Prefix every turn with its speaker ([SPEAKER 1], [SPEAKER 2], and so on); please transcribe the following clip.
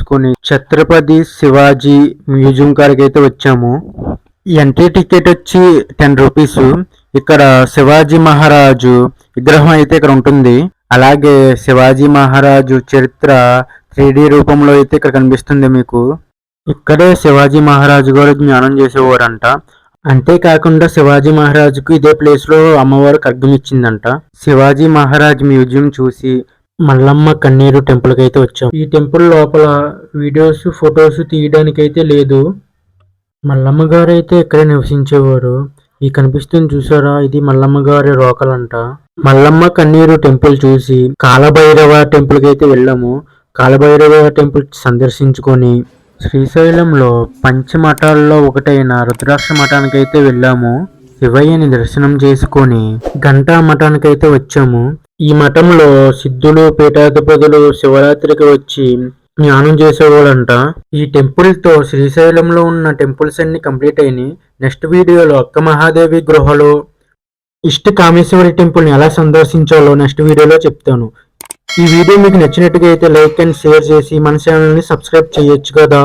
[SPEAKER 1] చేసుకుని ఛత్రపతి శివాజీ మ్యూజియం కాడికి అయితే వచ్చాము. ఎంట్రీ టికెట్ వచ్చి 10 రూపీస్. ఇక్కడ శివాజీ మహారాజు విగ్రహం అయితే ఇక్కడ ఉంటుంది. అలాగే శివాజీ మహారాజు చరిత్ర 3D రూపంలో అయితే ఇక్కడ కనిపిస్తుంది మీకు. ఇక్కడే శివాజీ మహారాజు గారు జ్ఞానం చేసేవారంట. అంతేకాకుండా శివాజీ మహారాజుకు ఇదే ప్లేస్ లో అమ్మవారు ఖడ్గం ఇచ్చిందంట. శివాజీ మహారాజ్ మ్యూజియం చూసి మల్లమ్మ కన్నీరు టెంపుల్ కి అయితే వచ్చాం. ఈ టెంపుల్ లోపల వీడియోస్ ఫొటోస్ తీయడానికి అయితే లేదు. మల్లమ్మ గారు అయితే ఇక్కడే నివసించేవారు. ఈ కనిపిస్తుంది చూసారా, ఇది మల్లమ్మ గారి రోకలంట. మల్లమ్మ కన్నీరు టెంపుల్ చూసి కాలభైరవ టెంపుల్ కి అయితే వెళ్ళాము. కాలభైరవ టెంపుల్ సందర్శించుకొని శ్రీశైలంలో పంచమఠాల్లో ఒకటైన రుద్రాక్ష మఠానికి అయితే వెళ్ళాము. శివయ్యని దర్శనం చేసుకొని గంటా మఠానికి అయితే వచ్చాము. ఈ మఠంలో సిద్ధులు పీఠాధిపతులు శివరాత్రికి వచ్చి జ్ఞానం చేసేవాళ్ళంట. ఈ టెంపుల్ తో శ్రీశైలంలో ఉన్న టెంపుల్స్ అన్ని కంప్లీట్ అయినాయి. నెక్స్ట్ వీడియోలో అక్క మహాదేవి గృహలో ఇష్ట కామేశ్వరి టెంపుల్ ని ఎలా సందర్శించాలో నెక్స్ట్ వీడియోలో చెప్తాను. ఈ వీడియో మీకు నచ్చినట్టుగా అయితే లైక్ అండ్ షేర్ చేసి మన ఛానల్ ని సబ్స్క్రైబ్ చేయొచ్చు కదా.